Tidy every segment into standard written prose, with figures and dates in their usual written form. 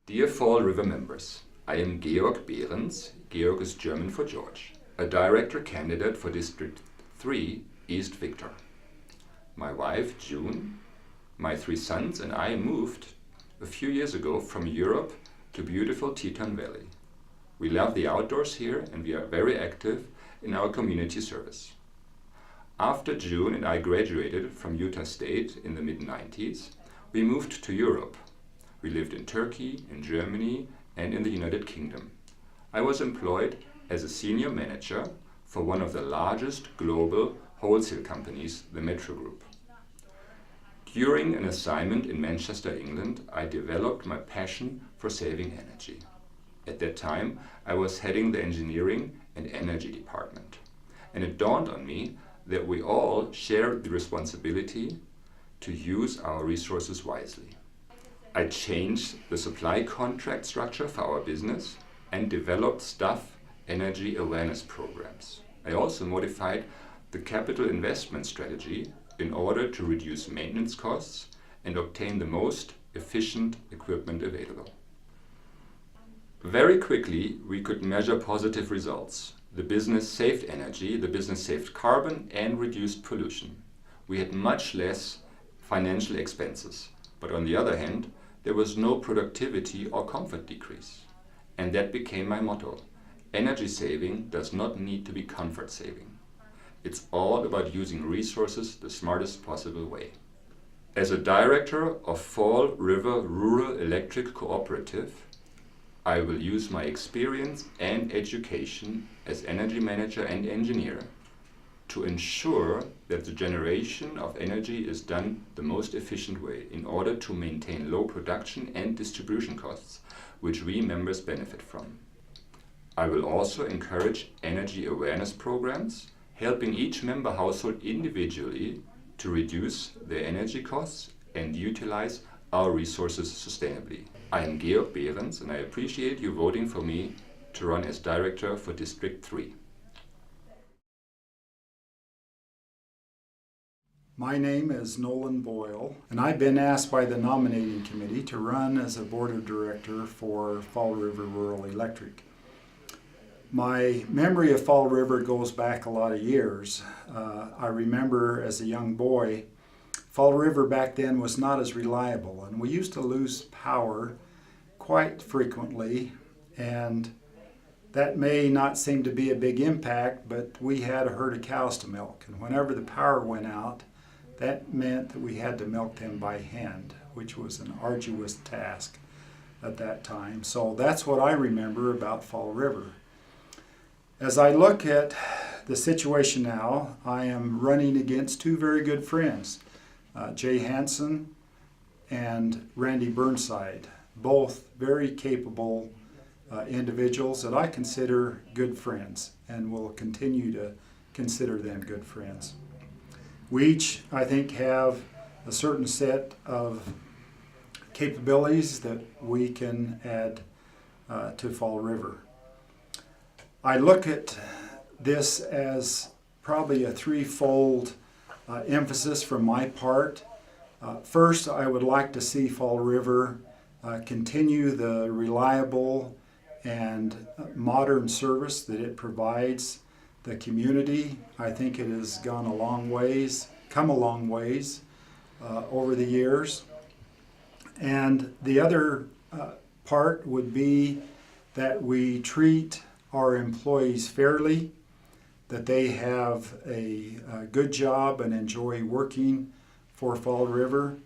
Dear Fall River members, I am Georg Behrens, Georg is German for George, a director candidate for District 3, East Victor. My wife, June, my 3 sons and I moved a few years ago from Europe to beautiful Teton Valley. We love the outdoors here and we are very active in our community service. After June and I graduated from Utah State in the mid-90s, we moved to Europe. We lived in Turkey, in Germany, and in the United Kingdom. I was employed as a senior manager for one of the largest global wholesale companies, the Metro Group. During an assignment in Manchester, England, I developed my passion for saving energy. At that time, I was heading the engineering and energy department, and it dawned on me that we all share the responsibility to use our resources wisely. I changed the supply contract structure for our business and developed staff energy awareness programs. I also modified the capital investment strategy in order to reduce maintenance costs and obtain the most efficient equipment available. Very quickly, we could measure positive results. The business saved energy, the business saved carbon and reduced pollution. We had much less financial expenses, but on the other hand, there was no productivity or comfort decrease. And that became my motto. Energy saving does not need to be comfort saving. It's all about using resources the smartest possible way. As a director of Fall River Rural Electric Cooperative, I will use my experience and education as energy manager and engineer to ensure that the generation of energy is done the most efficient way in order to maintain low production and distribution costs, which we members benefit from. I will also encourage energy awareness programs, helping each member household individually to reduce their energy costs and utilize our resources sustainably. I am Georg Behrens and I appreciate you voting for me to run as director for District 3. My name is Nolan Boyle, and I've been asked by the nominating committee to run as a board of director for Fall River Rural Electric. My memory of Fall River goes back a lot of years. I remember as a young boy, Fall River back then was not as reliable, and we used to lose power quite frequently, and that may not seem to be a big impact, but we had a herd of cows to milk, and whenever the power went out, that meant that we had to milk them by hand, which was an arduous task at that time. So that's what I remember about Fall River. As I look at the situation now, I am running against 2 very good friends, Jay Hansen and Randy Burnside, both very capable individuals that I consider good friends and will continue to consider them good friends. We each, I think, have a certain set of capabilities that we can add to Fall River. I look at this as probably a 3-fold emphasis from my part. First, I would like to see Fall River continue the reliable and modern service that it provides the community. I think it has come a long ways over the years. And the other part would be that we treat our employees fairly, that they have a good job and enjoy working for Fall River.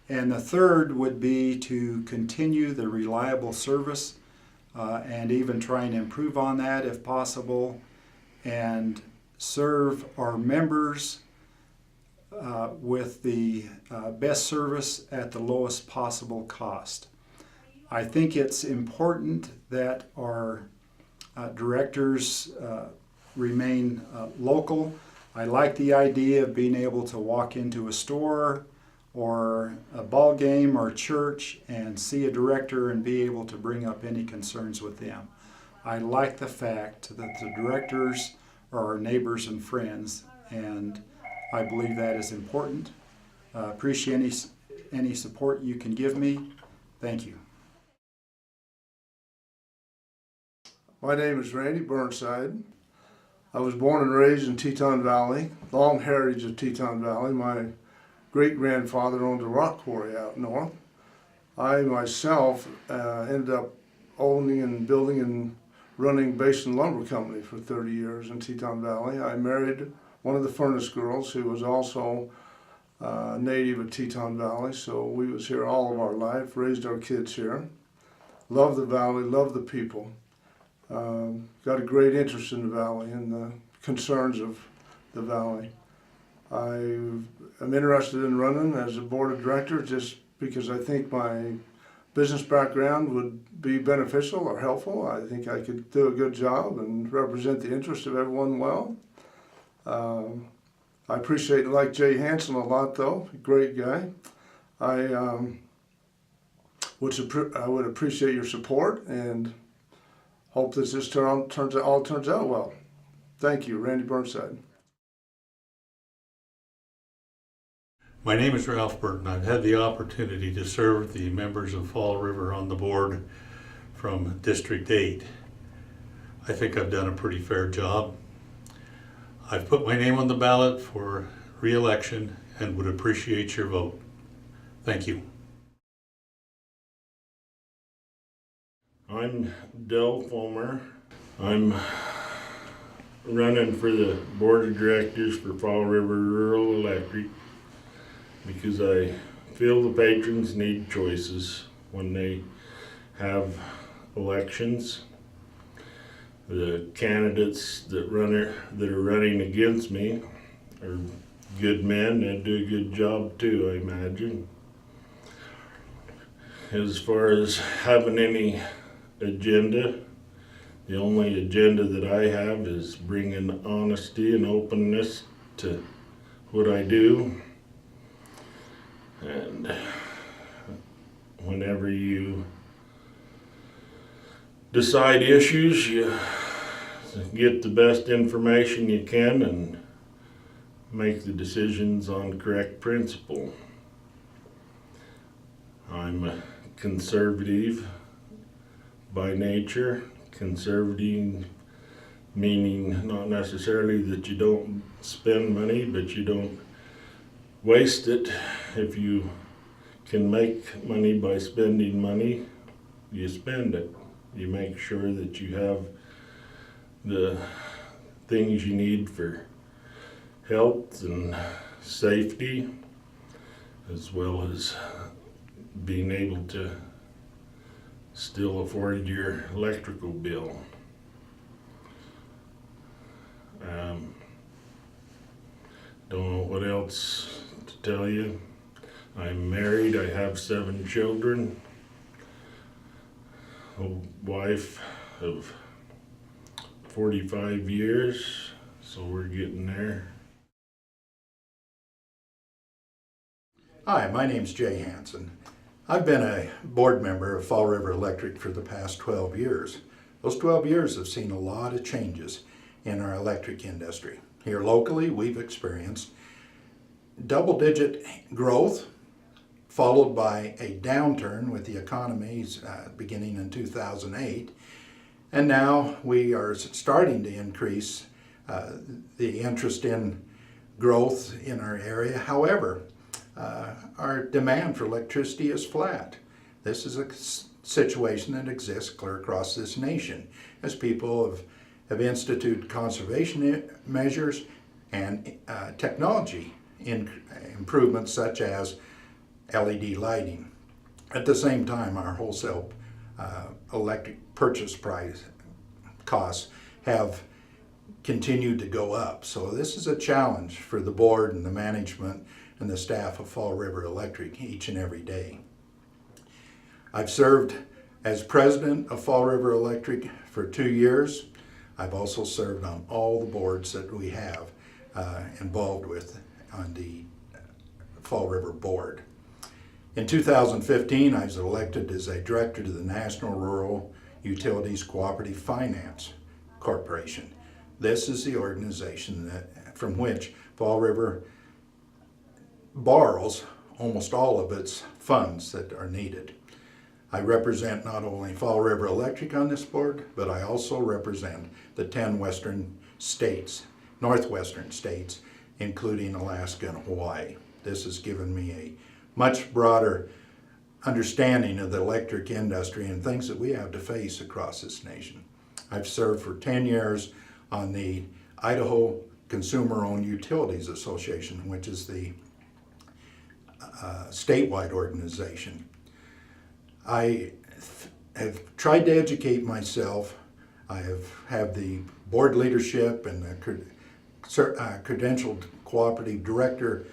And the third would be to continue the reliable service and even try and improve on that if possible, and serve our members with the best service at the lowest possible cost. I think it's important that our directors remain local. I like the idea of being able to walk into a store or a ball game or church and see a director and be able to bring up any concerns with them. I like the fact that the directors are our neighbors and friends, and I believe that is important. Appreciate any support you can give me. Thank you. My name is Randy Burnside. I was born and raised in Teton Valley, long heritage of Teton Valley. My great-grandfather owned a rock quarry out north. I myself ended up owning and building and running Basin Lumber Company for 30 years in Teton Valley. I married one of the furnace girls who was also native of Teton Valley, so we was here all of our life, raised our kids here. Love the valley, love the people. Got a great interest in the valley and the concerns of the valley. I'm interested in running as a board of directors just because I think my business background would be beneficial or helpful. I think I could do a good job and represent the interest of everyone well. I appreciate and like Jay Hansen a lot though, great guy. I would appreciate your support and hope that this all turns out well. Thank you, Randy Burnside. My name is Ralph Burton. I've had the opportunity to serve the members of Fall River on the board from District 8. I think I've done a pretty fair job. I've put my name on the ballot for re-election and would appreciate your vote. Thank you. I'm Del Fulmer. I'm running for the board of directors for Fall River Rural Electric because I feel the patrons need choices when they have elections. The candidates that are running against me are good men and do a good job too, I imagine. As far as having any agenda, the only agenda that I have is bringing honesty and openness to what I do. And whenever you decide issues, you get the best information you can and make the decisions on correct principle. I'm a conservative by nature. Conservative meaning not necessarily that you don't spend money, but you don't waste it. If you can make money by spending money, you spend it. You make sure that you have the things you need for health and safety, as well as being able to still afford your electrical bill. Don't know what else to tell you. I'm married, I have 7 children, a wife of 45 years, so we're getting there. Hi, my name's Jay Hansen. I've been a board member of Fall River Electric for the past 12 years. Those 12 years have seen a lot of changes in our electric industry. Here locally, we've experienced double-digit growth, followed by a downturn with the economies beginning in 2008. And now we are starting to increase the interest in growth in our area. However, our demand for electricity is flat. This is a situation that exists clear across this nation as people have instituted conservation measures and technology improvements such as LED lighting. At the same time, our wholesale electric purchase price costs have continued to go up. So this is a challenge for the board and the management and the staff of Fall River Electric each and every day. I've served as president of Fall River Electric for 2 years. I've also served on all the boards that we have involved with on the Fall River board. In 2015, I was elected as a director to the National Rural Utilities Cooperative Finance Corporation. This is the organization from which Fall River borrows almost all of its funds that are needed. I represent not only Fall River Electric on this board, but I also represent the 10 western states, northwestern states, including Alaska and Hawaii. This has given me a much broader understanding of the electric industry and things that we have to face across this nation. I've served for 10 years on the Idaho Consumer-Owned Utilities Association, which is the statewide organization. I have tried to educate myself. I have the board leadership and the credentialed cooperative director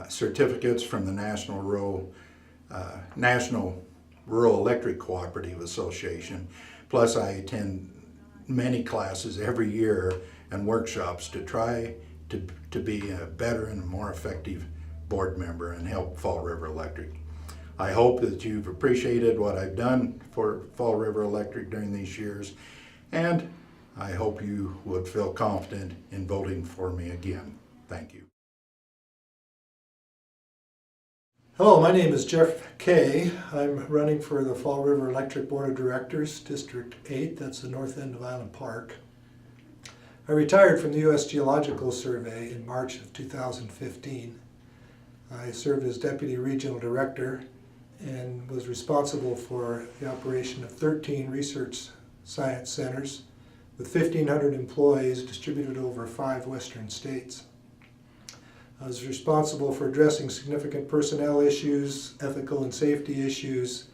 certificates from the National Rural Electric Cooperative Association. Plus I attend many classes every year and workshops to try to be a better and more effective board member and help Fall River Electric. I hope that you've appreciated what I've done for Fall River Electric during these years, and I hope you would feel confident in voting for me again. Thank you. Hello, my name is Jeff Kay. I'm running for the Fall River Electric Board of Directors, District 8, that's the north end of Island Park. I retired from the U.S. Geological Survey in March of 2015. I served as Deputy Regional Director and was responsible for the operation of 13 research science centers with 1,500 employees distributed over 5 western states. I was responsible for addressing significant personnel issues, ethical and safety issues,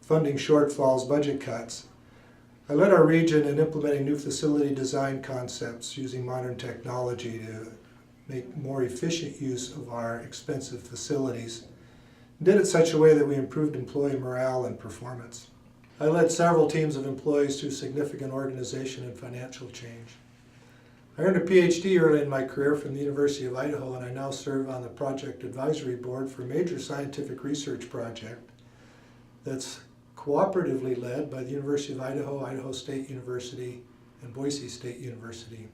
funding shortfalls, budget cuts. I led our region in implementing new facility design concepts using modern technology to make more efficient use of our expensive facilities. Did it such a way that we improved employee morale and performance. I led several teams of employees through significant organization and financial change. I earned a PhD early in my career from the University of Idaho, and I now serve on the Project Advisory Board for a major scientific research project that's cooperatively led by the University of Idaho, Idaho State University, and Boise State University.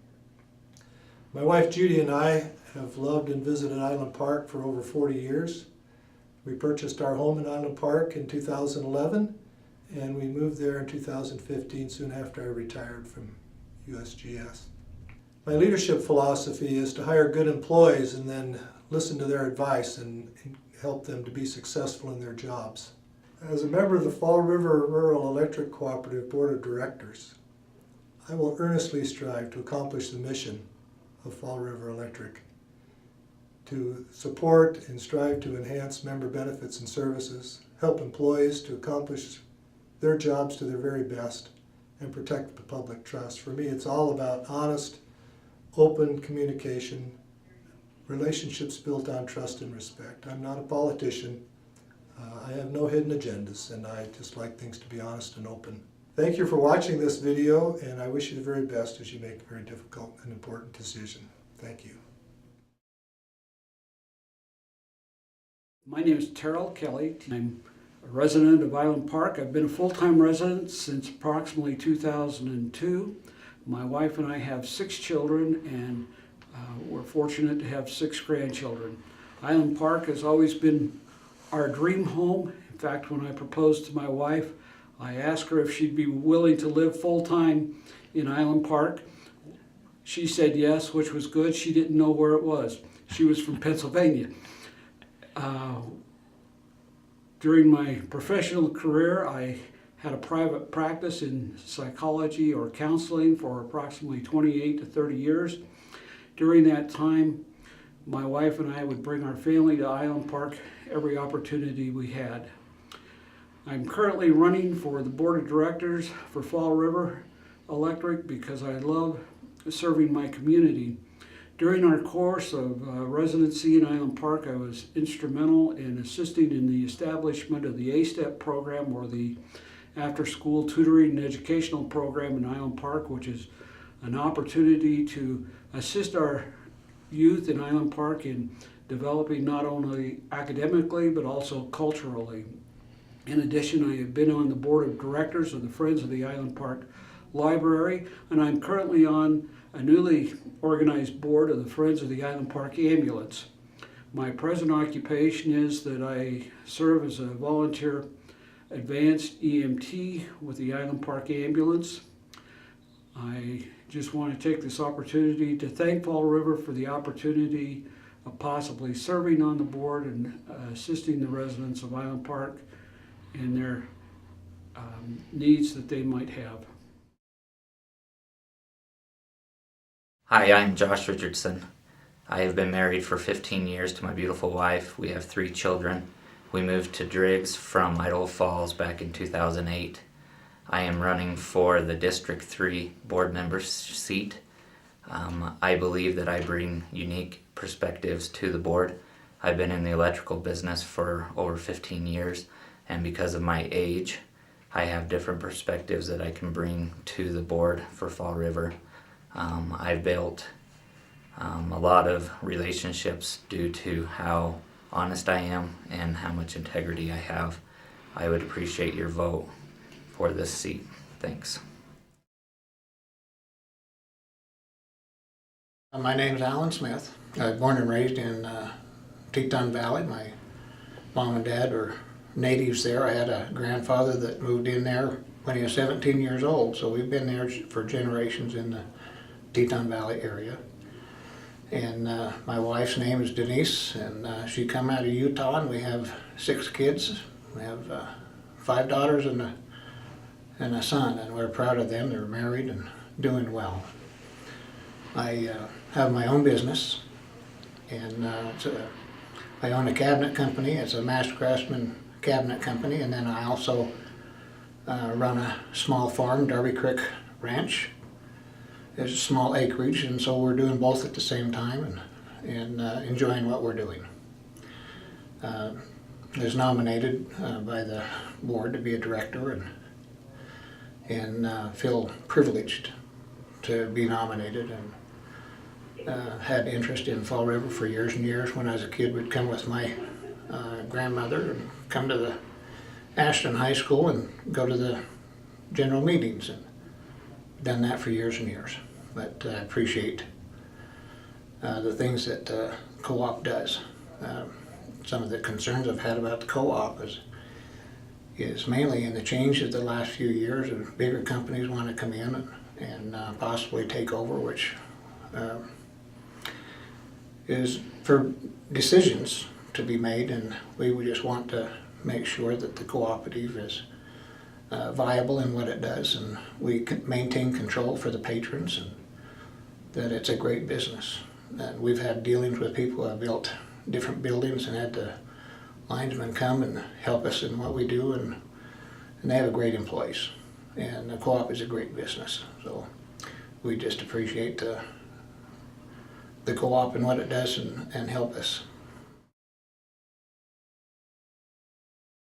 My wife Judy and I have loved and visited Island Park for over 40 years. We purchased our home in Island Park in 2011, and we moved there in 2015, soon after I retired from USGS. My leadership philosophy is to hire good employees and then listen to their advice and help them to be successful in their jobs. As a member of the Fall River Rural Electric Cooperative Board of Directors, I will earnestly strive to accomplish the mission of Fall River Electric, to support and strive to enhance member benefits and services, help employees to accomplish their jobs to their very best, and protect the public trust. For me, it's all about honest, open communication, relationships built on trust and respect. I'm not a politician. I have no hidden agendas, and I just like things to be honest and open. Thank you for watching this video, and I wish you the very best as you make a very difficult and important decision. Thank you. My name is Terrell Kelly. I'm a resident of Island Park. I've been a full-time resident since approximately 2002. My wife and I have 6 children, and we're fortunate to have 6 grandchildren. Island Park has always been our dream home. In fact, when I proposed to my wife, I asked her if she'd be willing to live full-time in Island Park. She said yes, which was good. She didn't know where it was. She was from Pennsylvania. During my professional career, I had a private practice in psychology or counseling for approximately 28 to 30 years. During that time, my wife and I would bring our family to Island Park every opportunity we had. I'm currently running for the board of directors for Fall River Electric because I love serving my community. During our course of residency in Island Park, I was instrumental in assisting in the establishment of the A-STEP program, or the after-school tutoring and educational program in Island Park, which is an opportunity to assist our youth in Island Park in developing not only academically but also culturally. In addition, I have been on the board of directors of the Friends of the Island Park Library, and I'm currently on a newly organized board of the Friends of the Island Park Ambulance. My present occupation is that I serve as a volunteer advanced EMT with the Island Park Ambulance. I just want to take this opportunity to thank Fall River for the opportunity of possibly serving on the board and assisting the residents of Island Park in their needs that they might have. Hi, I'm Josh Richardson. I have been married for 15 years to my beautiful wife. We have 3 children. We moved to Driggs from Idaho Falls back in 2008. I am running for the District 3 board member seat. I believe that I bring unique perspectives to the board. I've been in the electrical business for over 15 years, and because of my age, I have different perspectives that I can bring to the board for Fall River. I've built a lot of relationships due to how honest I am and how much integrity I have. I would appreciate your vote for this seat. Thanks. My name is Alan Smith. I was born and raised in Teton Valley. My mom and dad were natives there. I had a grandfather that moved in there when he was 17 years old, so we've been there for generations in the Teton Valley area. And my wife's name is Denise, and she come out of Utah, and we have 6 kids. We have 5 daughters and a son, and we're proud of them. They're married and doing well. I have my own business, and I own a cabinet company. It's a master craftsman cabinet company, and then I also run a small farm, Darby Creek Ranch. It's a small acreage, and so we're doing both at the same time and enjoying what we're doing. I was nominated by the board to be a director and feel privileged to be nominated, and had interest in Fall River for years and years. When I was a kid, we'd come with my grandmother and come to the Ashton High School and go to the general meetings, and done that for years and years. But I appreciate the things that co-op does. Some of the concerns I've had about the co-op is mainly in the change of the last few years, and bigger companies want to come in and possibly take over, which is for decisions to be made, and we would just want to make sure that the cooperative is viable in what it does, and we can maintain control for the patrons, and that it's a great business. And we've had dealings with people who have built different buildings and had the linesmen come and help us in what we do, and they have a great employees, and the co-op is a great business. So we just appreciate the co-op and what it does and help us.